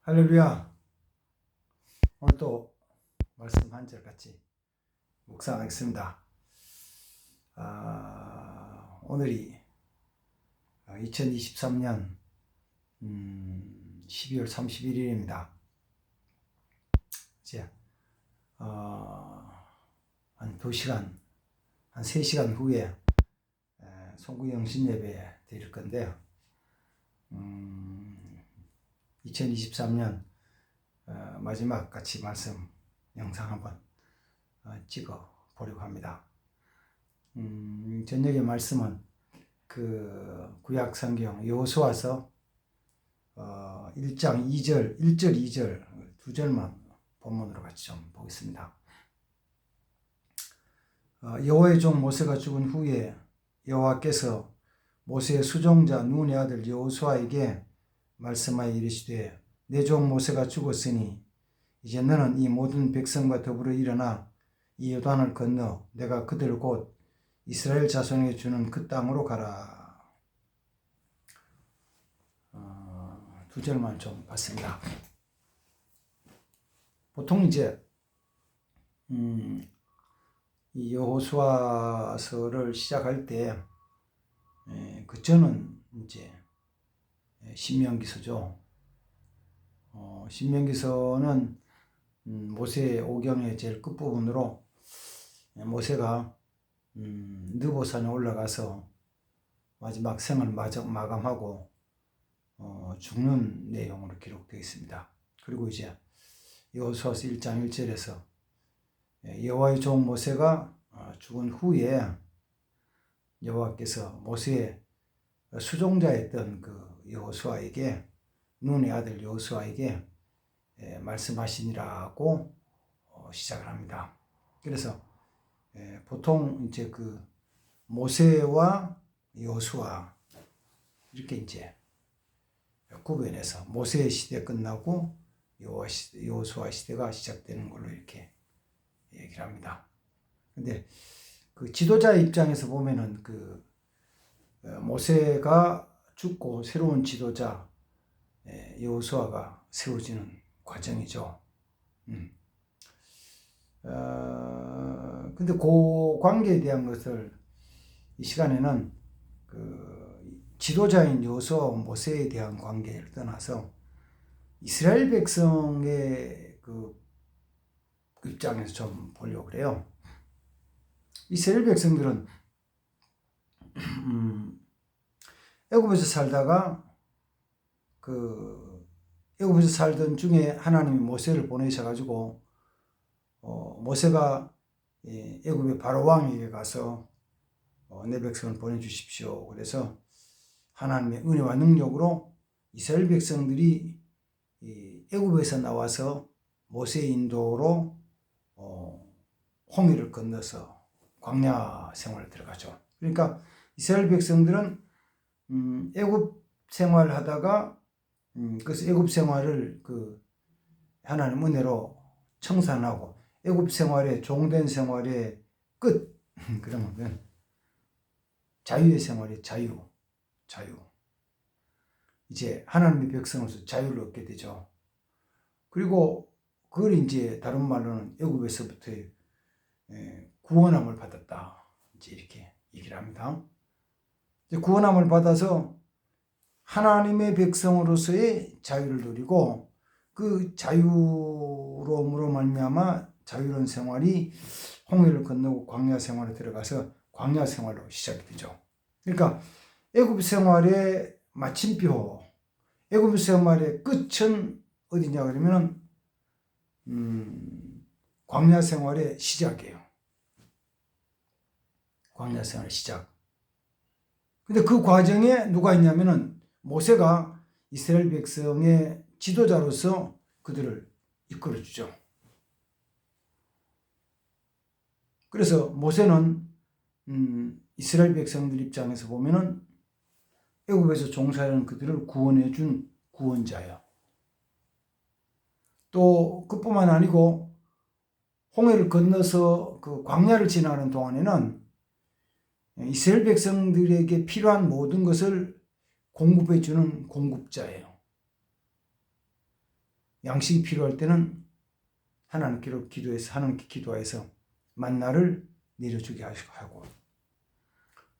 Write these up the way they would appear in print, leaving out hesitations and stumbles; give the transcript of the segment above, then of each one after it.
할렐루야. 오늘 또 말씀 한 절 같이 묵상하겠습니다. 오늘이 2023년 12월 31일입니다. 이제 한 2시간, 한 3시간 후에 송구영신 예배 드릴 건데요. 2023년 마지막 같이 말씀 영상 한번 찍어 보려고 합니다. 저녁의 말씀은 그 구약 성경 여호수아서 1장 2절, 1절, 2절 두 절만 본문으로 같이 좀 보겠습니다. 여호와의 종 모세가 죽은 후에 여호와께서 모세의 수종자 눈의 아들 여호수아에게 말씀하여 이르시되 내 종 모세가 죽었으니 이제 너는 이 모든 백성과 더불어 일어나 이 요단을 건너 내가 그들을 곧 이스라엘 자손에게 주는 그 땅으로 가라. 두 절만 좀 봤습니다. 보통 이제 이 여호수아서를 시작할 때 그 전은 이제 신명기서죠. 신명기서는 모세 오경의 제일 끝부분으로 모세가 느보산에 올라가서 마지막 생을 마감하고 죽는 내용으로 기록되어 있습니다. 그리고 이제 여호수아서 1장 1절에서 여호와의 종 모세가 죽은 후에 여호와께서 모세의 수종자였던 그 여호수아에게 눈의 아들 여호수아에게 말씀하시니라고 시작을 합니다. 그래서 보통 이제 그 모세와 여호수아 이렇게 이제 구별해서 모세의 시대 끝나고 여호수아 시대가 시작되는 걸로 이렇게 얘기를 합니다. 근데 그 지도자의 입장에서 보면은 그 모세가 죽고 새로운 지도자 여호수아가 세워지는 과정이죠. 근데 그 관계에 대한 것을 이 시간에는 그 지도자인 여호수아와 모세에 대한 관계를 떠나서 이스라엘 백성의 그 입장에서 좀 보려고 그래요. 이스라엘 백성들은 애굽에서 살다가 그 애굽에서 살던 중에 하나님이 모세를 보내셔가지고 모세가 애굽의 바로 왕에게 가서 내 백성을 보내주십시오. 그래서 하나님의 은혜와 능력으로 이스라엘 백성들이 애굽에서 나와서 모세의 인도로 홍해를 건너서 광야 생활에 들어가죠. 그러니까 이스라엘 백성들은 애굽 생활하다가 그래서 애굽 생활을 그 하나님 은혜로 청산하고 애굽 생활의 종된 생활의 끝 그러면 자유의 생활의 자유 이제 하나님의 백성으로서 자유를 얻게 되죠. 그리고 그걸 이제 다른 말로는 애굽에서부터 구원함을 받았다 이제 이렇게 얘기를 합니다. 이제 구원함을 받아서 하나님의 백성으로서의 자유를 누리고 그 자유로움으로 말미암아 자유로운 생활이 홍해를 건너고 광야 생활에 들어가서 광야 생활로 시작이 되죠. 그러니까 애굽 생활의 마침표, 애굽 생활의 끝은 어디냐 그러면 광야 생활의 시작이에요. 광야 생활의 시작. 근데 그 과정에 누가 있냐면은 모세가 이스라엘 백성의 지도자로서 그들을 이끌어주죠. 그래서 모세는 이스라엘 백성들 입장에서 보면은 애굽에서 종살이하는 그들을 구원해준 구원자예요. 또 그뿐만 아니고 홍해를 건너서 그 광야를 지나가는 동안에는 이스라엘 백성들에게 필요한 모든 것을 공급해 주는 공급자예요. 양식이 필요할 때는 하나님께 기도해서 만나를 내려주게 하고,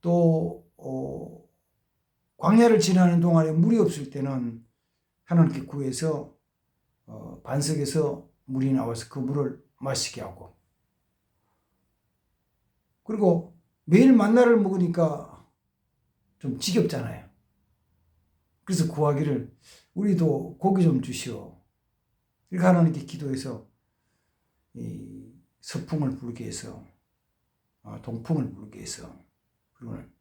또 광야를 지나는 동안에 물이 없을 때는 하나님께 구해서 반석에서 물이 나와서 그 물을 마시게 하고, 그리고 매일 만나를 먹으니까 좀 지겹잖아요. 그래서 구하기를 우리도 고기 좀 주시오. 이렇게 하나님께 기도해서 이 서풍을 불게 해서 동풍을 불게 해서, 그리고는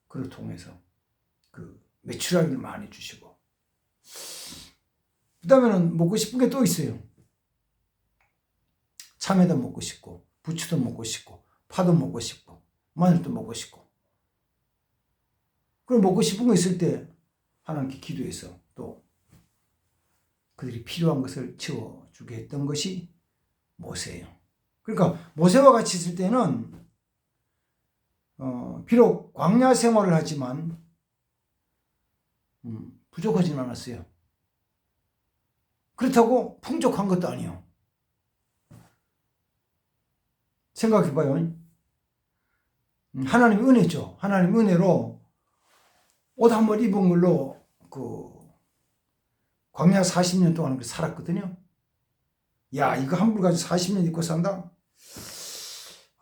그를 통해서 그 매출하기를 많이 주시고, 그 다음에는 먹고 싶은 게 또 있어요. 참외도 먹고 싶고, 부추도 먹고 싶고, 파도 먹고 싶고, 마늘도 먹고 싶고. 그럼 먹고 싶은 거 있을 때 하나님께 기도해서 또 그들이 필요한 것을 채워주게 했던 것이 모세예요. 그러니까 모세와 같이 있을 때는 비록 광야 생활을 하지만 부족하진 않았어요. 그렇다고 풍족한 것도 아니에요. 생각해봐요. 하나님 은혜죠. 하나님 은혜로 옷 한 벌 입은 걸로 광야 40년 동안 살았거든요. 야, 이거 한 벌 가지고 40년 입고 산다?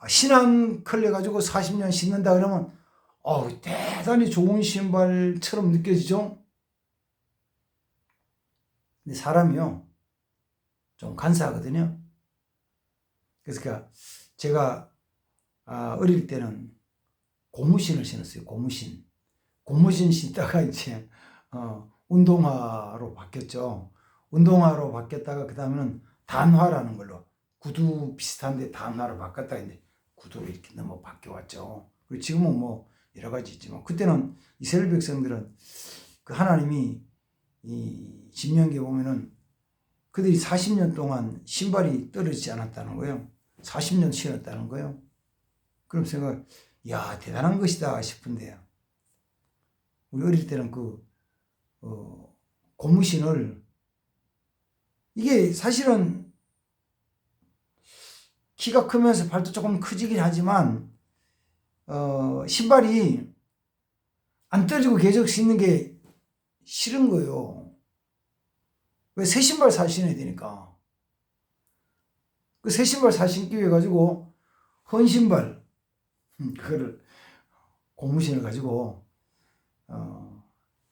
신한 컬레 가지고 40년 신는다 그러면 대단히 좋은 신발처럼 느껴지죠? 근데 사람이요, 좀 간사하거든요. 그래서 제가 어릴 때는 고무신을 신었어요. 고무신 신다가 이제 운동화로 바뀌었죠. 운동화로 바뀌었다가 그 다음에는 단화라는 걸로, 구두 비슷한데 단화로 바꿨다가 이제 구두로 이렇게 넘어 바뀌어왔죠. 그리고 지금은 뭐 여러 가지 있지만, 그때는 이스라엘 백성들은 그 하나님이 이 신명기에 보면은 그들이 40년 동안 신발이 떨어지지 않았다는 거예요. 40년 신었다는 거예요. 그럼 생각, 야, 대단한 것이다 싶은데요. 우리 어릴 때는 고무신을, 이게 사실은 키가 크면서 발도 조금 커지긴 하지만 신발이 안 떨어지고 계속 신는 게 싫은 거예요. 왜? 새 신발 사 신어야 되니까. 그 새 신발 사 신기 위해 가지고 헌 신발, 그거를 고무신을 가지고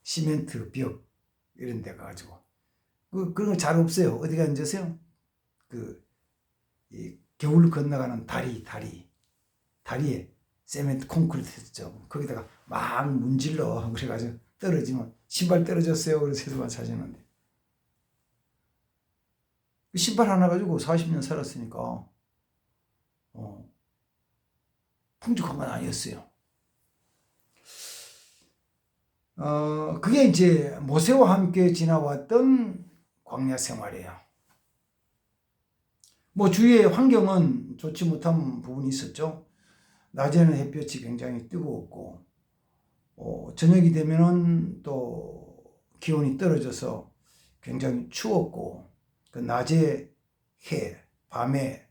시멘트 벽 이런 데 가가지고, 그런 거 잘 없어요. 어디가 앉으세요? 이 겨울 건너가는 다리에 세멘트 콘크리트 했죠. 거기다가 막 문질러. 그래가지고 떨어지면 신발 떨어졌어요. 그래서 세수만 사시는데, 그 신발 하나 가지고 40년 살았으니까 풍족한 건 아니었어요. 그게 이제 모세와 함께 지나왔던 광야 생활이에요. 뭐 주위의 환경은 좋지 못한 부분이 있었죠. 낮에는 햇볕이 굉장히 뜨거웠고, 저녁이 되면은 또 기온이 떨어져서 굉장히 추웠고, 그 낮에 해, 밤에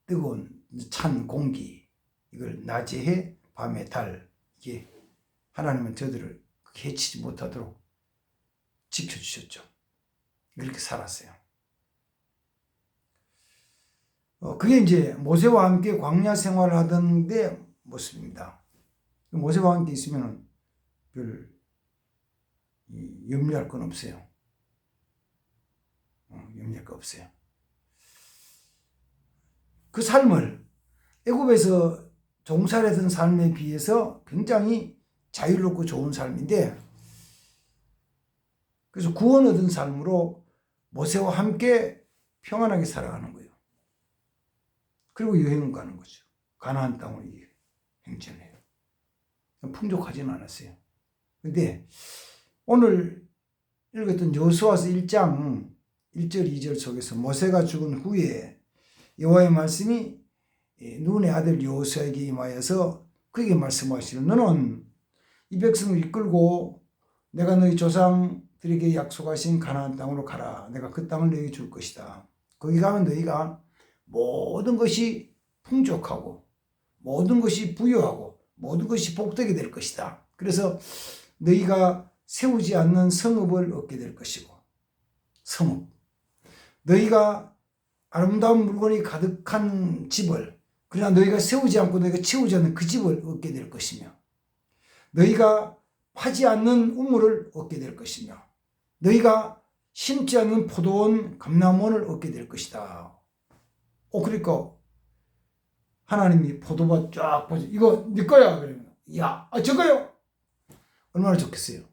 뜨거운 찬 공기, 이걸 낮에 해, 밤에 달, 이게 하나님은 저들을 해치지 못하도록 지켜주셨죠. 그렇게 살았어요. 그게 이제 모세와 함께 광야 생활을 하던 데 모습입니다. 모세와 함께 있으면 별 염려할 건 없어요. 염려할 거 없어요. 그 삶을 애굽에서 종살이하던 삶에 비해서 굉장히 자유롭고 좋은 삶인데, 그래서 구원 얻은 삶으로 모세와 함께 평안하게 살아가는 거예요. 그리고 여행을 가는 거죠. 가나안 땅으로 행진을 해요. 풍족하지는 않았어요. 근데 오늘 읽었던 여호수아서 1장 1절 2절 속에서 모세가 죽은 후에 여호와의 말씀이 눈의 아들 여호수아에게 임하여서 그에게 말씀하시는, 너는 이 백성을 이끌고 내가 너희 조상 자식들에게 약속하신 가나안 땅으로 가라. 내가 그 땅을 너희에게 줄 것이다. 거기 가면 너희가 모든 것이 풍족하고 모든 것이 부유하고 모든 것이 복되게 될 것이다. 그래서 너희가 세우지 않는 성읍을 얻게 될 것이고, 성읍, 너희가 아름다운 물건이 가득한 집을, 그러나 너희가 세우지 않고 너희가 채우지 않는 그 집을 얻게 될 것이며, 너희가 파지 않는 우물을 얻게 될 것이며, 너희가 심지 않는 포도원, 감람원을 얻게 될 것이다. 그러니까 하나님이 포도밭 쫙 보죠. 이거 네 거야. 그러면 야, 저거요. 얼마나 좋겠어요.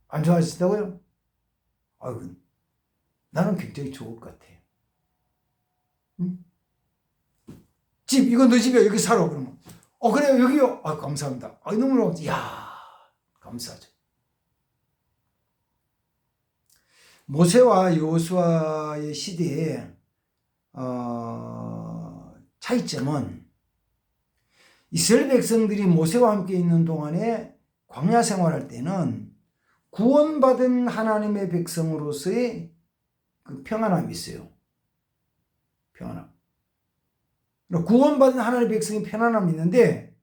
안 좋아하시다고요? 나는 굉장히 좋을 것 같아요. 응? 집, 이거 너 집이야. 여기 살아. 그러면 그래요. 여기요. 감사합니다. 너무너무, 감사하죠. 모세와 여호수아의 시대에 차이점은 이스라엘 백성들이 모세와 함께 있는 동안에 광야 생활할 때는 구원받은 하나님의 백성으로서의 그 평안함이 있어요. 평안함. 구원받은 하나님의 백성의 편안함이 있는데,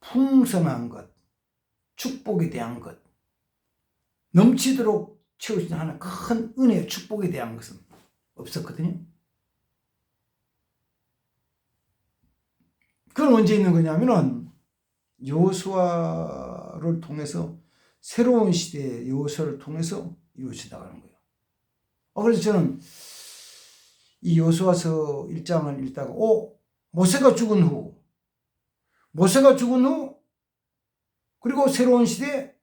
풍성한 것, 축복에 대한 것, 넘치도록 채우시는 하나님 큰 은혜의 축복에 대한 것은 없었거든요. 그건 언제 있는 거냐면은 여호수아를 통해서, 새로운 시대의 여호수아를 통해서 이루어져 나가는 거예요. 그래서 저는 이 여호수아서 1장을 읽다가 모세가 죽은 후 그리고 새로운 시대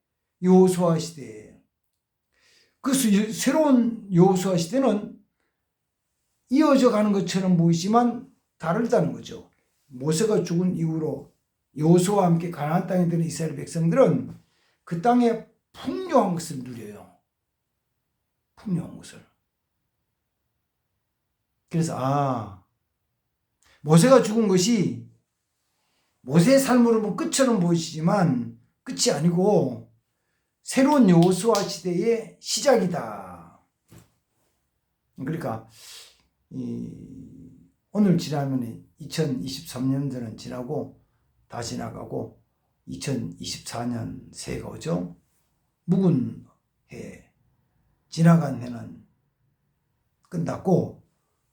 여호수아 시대, 그 새로운 여호수아 시대는 이어져 가는 것처럼 보이지만 다르다는 거죠. 모세가 죽은 이후로 여호수아와 함께 가나안 땅에 드는 이스라엘 백성들은 그 땅에 풍요한 것을 누려요. 풍요한 것을. 그래서 모세가 죽은 것이 모세의 삶으로 보면 끝처럼 보이시지만 끝이 아니고 새로운 여호수아 시대의 시작이다. 그러니까 오늘 지나면 2023년도는 지나고 다 지나가고 2024년 새해가 오죠. 묵은 해, 지나간 해는 끝났고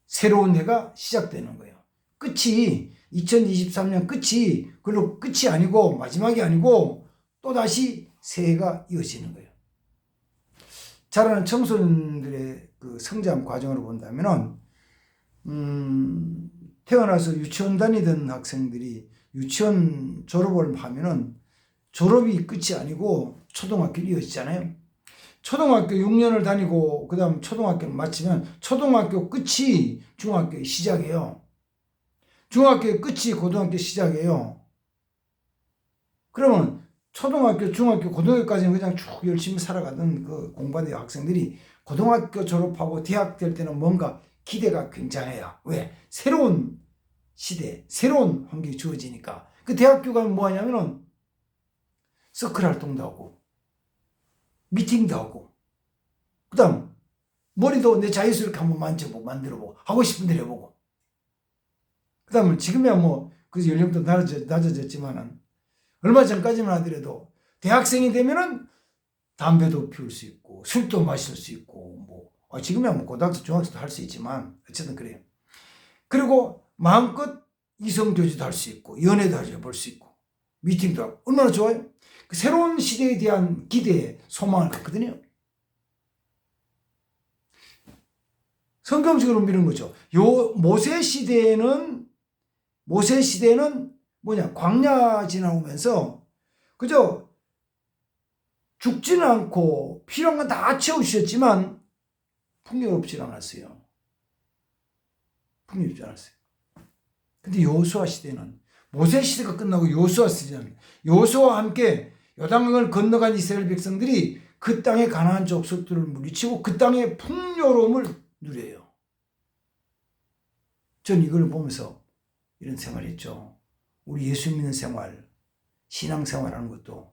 새로운 해가 시작되는 거예요. 끝이 2023년 끝이 그걸로 끝이 아니고 마지막이 아니고 또다시 새해가 이어지는 거예요. 자라는 청소년들의 그 성장 과정으로 본다면은 태어나서 유치원 다니던 학생들이 유치원 졸업을 하면은 졸업이 끝이 아니고 초등학교로 이어지잖아요. 초등학교 6년을 다니고 그 다음 초등학교를 마치면 초등학교 끝이 중학교의 시작이에요. 중학교의 끝이 고등학교 시작이에요. 그러면 초등학교, 중학교, 고등학교까지는 그냥 쭉 열심히 살아가던 그 공부하는 학생들이 고등학교 졸업하고 대학 될 때는 뭔가 기대가 굉장해요. 왜? 새로운 시대, 새로운 환경이 주어지니까. 그 대학교 가면 뭐 하냐면은 서클 활동도 하고 미팅도 하고, 그 다음 머리도 내 자유스럽게 한번 만져보고 만들어보고 하고 싶은 대로 해보고, 그 다음에 지금이야 뭐 그 연령도 낮아졌지만은 얼마 전까지만 하더라도 대학생이 되면은 담배도 피울 수 있고 술도 마실 수 있고 지금이야 뭐 고등학교 중학교도 할 수 있지만 어쨌든 그래요. 그리고 마음껏 이성교제도 할 수 있고 연애도 해볼 수 있고 미팅도 하고 얼마나 좋아요. 그 새로운 시대에 대한 기대에 소망을 갖거든요. 성경적으로 미는 거죠. 모세 시대에는 뭐냐, 광야 지나오면서 그저 죽지는 않고 필요한 건 다 채우셨지만 풍요롭지 않았어요. 풍요롭지 않았어요. 근데 여호수아 시대는, 모세 시대가 끝나고 여호수아 시대는, 여호수아와 함께 요단강을 건너간 이스라엘 백성들이 그 땅의 가나안 족속들을 물리치고 그 땅의 풍요로움을 누려요. 전 이걸 보면서 이런 생활을 했죠. 우리 예수 믿는 생활, 신앙생활 하는 것도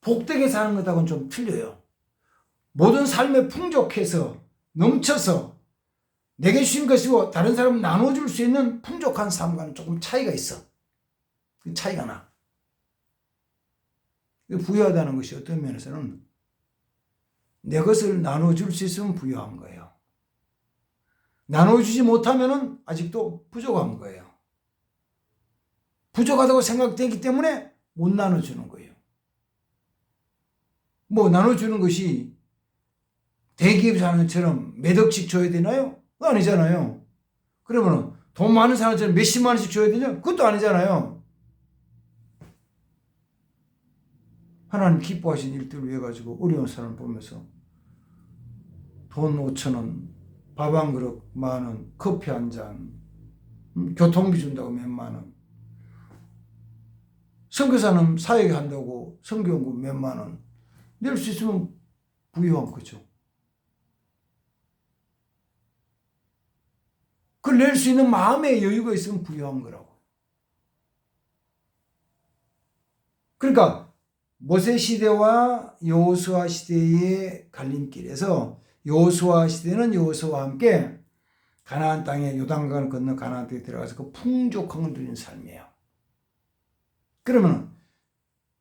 복되게 사는 것하고는 좀 틀려요. 모든 삶에 풍족해서 넘쳐서 내게 주신 것이고 다른 사람 나눠줄 수 있는 풍족한 삶과는 조금 차이가 있어. 그 차이가 나. 부유하다는 것이 어떤 면에서는 내 것을 나눠줄 수 있으면 부유한 거예요. 나눠주지 못하면 아직도 부족한 거예요. 부족하다고 생각되기 때문에 못 나눠주는 거예요. 뭐 나눠주는 것이 대기업 사람처럼 몇 억씩 줘야 되나요? 그거 아니잖아요. 그러면 돈 많은 사람처럼 몇십만 원씩 줘야 되냐? 그것도 아니잖아요. 하나님 기뻐하신 일들을 위해 가지고 어려운 사람을 보면서 돈 5,000원, 밥 한 그릇 10,000원, 커피 한 잔, 교통비 준다고 몇만 원, 선교사는 사역에 한다고 선교연금 몇만 원 낼 수 있으면 부유한 거죠. 그걸 낼 수 있는 마음의 여유가 있으면 부유한 거라고. 그러니까 모세 시대와 여호수아 시대의 갈림길에서 여호수아 시대는 여호수아와 함께 가나안 땅에 요단강을 건너 가나안 땅에 들어가서 그 풍족한 걸 누리는 삶이에요. 그러면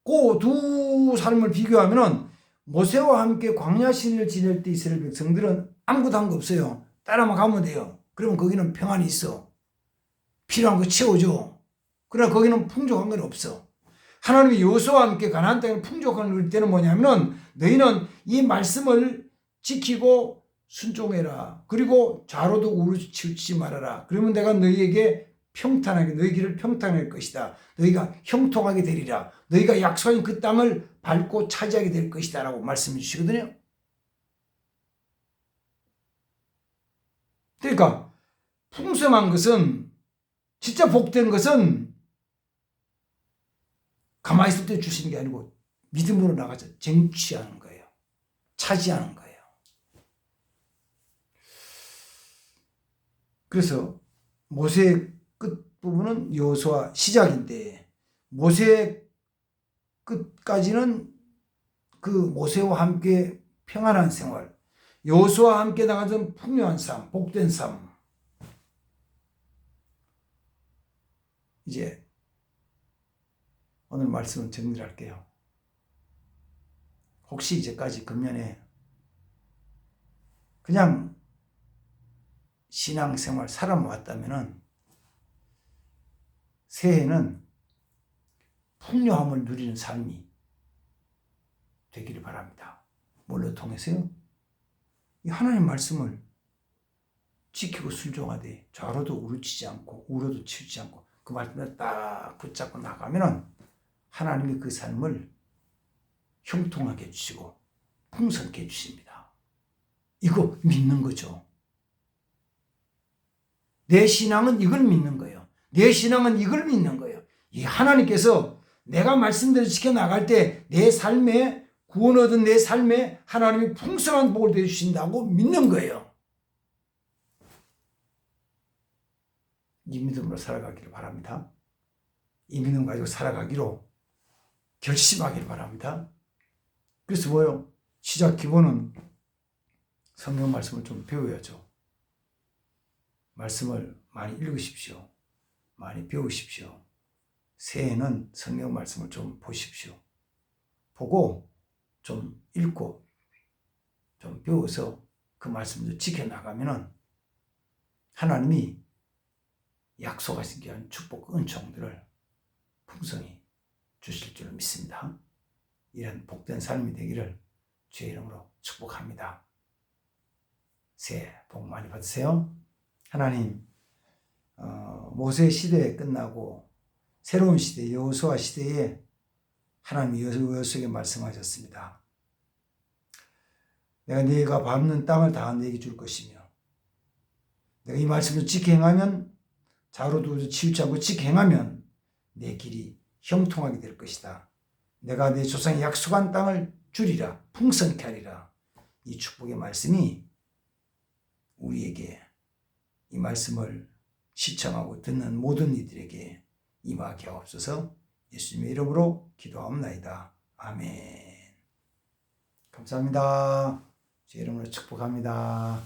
그 두 삶을 비교하면은 모세와 함께 광야 시대를 지낼 때 이스라엘 백성들은 아무것도 한 거 없어요. 따라만 가면 돼요. 그러면 거기는 평안이 있어. 필요한 거 채워줘. 그러나 거기는 풍족한 건 없어. 하나님이 여호수아와 함께 가나안 땅에 풍족한 걸 누릴 때는 뭐냐면은 너희는 이 말씀을 지키고 순종해라. 그리고 좌로도 우로도 치우치지 말아라. 그러면 내가 너희에게 평탄하게 너희 길을 평탄하게 할 것이다. 너희가 형통하게 되리라. 너희가 약속한 그 땅을 밟고 차지하게 될 것이다 라고 말씀해 주시거든요. 그러니까 풍성한 것은 진짜 복된 것은 가만히 있을 때 주시는 게 아니고 믿음으로 나가서 쟁취하는 거예요. 차지하는 거예요. 그래서 모세의 끝부분은 여호수아 시작인데 모세의 끝까지는 그 모세와 함께 평안한 생활, 여호수아와 함께 나가던 풍요한 삶, 복된 삶. 이제 오늘 말씀은 정리를 할게요. 혹시 이제까지 금년에 그냥 신앙생활 살아왔다면은 새해에는 풍요함을 누리는 삶이 되기를 바랍니다. 뭘로 통해서요? 이 하나님 말씀을 지키고 순종하되 좌로도 우르치지 않고 우로도 치우치지 않고 그 말씀을 딱 붙잡고 나가면은 하나님이 그 삶을 형통하게 해주시고 풍성케 해주십니다. 이거 믿는 거죠. 내 신앙은 이걸 믿는 거예요. 내 신앙은 이걸 믿는 거예요. 이 하나님께서 내가 말씀대로 지켜나갈 때 내 삶에 구원 얻은 내 삶에 하나님이 풍성한 복을 내주신다고 믿는 거예요. 이 믿음으로 살아가기를 바랍니다. 이 믿음 가지고 살아가기로 결심하기를 바랍니다. 그래서 뭐요? 시작 기본은 성경 말씀을 좀 배워야죠. 말씀을 많이 읽으십시오. 많이 배우십시오. 새해에는 성경 말씀을 좀 보십시오. 보고 좀 읽고 좀 배워서 그 말씀을 지켜나가면은 하나님이 약속하신 귀한 축복, 은총들을 풍성히 주실 줄 믿습니다. 이런 복된 삶이 되기를 주의 이름으로 축복합니다. 새해 복 많이 받으세요. 하나님, 모세 시대 끝나고 새로운 시대, 여호수아 시대에 하나님이 여호수아에게 말씀하셨습니다. 내가 네가 밟는 땅을 다 네게 줄 것이며 내가 이 말씀을 지켜 행하면 좌로도 치우치 않고 지켜 행하면 내 길이 형통하게 될 것이다. 내가 내 조상의 약속한 땅을 주리라. 풍성케 하리라. 이 축복의 말씀이 우리에게 이 말씀을 시청하고 듣는 모든 이들에게 임하게 하옵소서. 예수님의 이름으로 기도하옵나이다. 아멘. 감사합니다. 제 이름으로 축복합니다.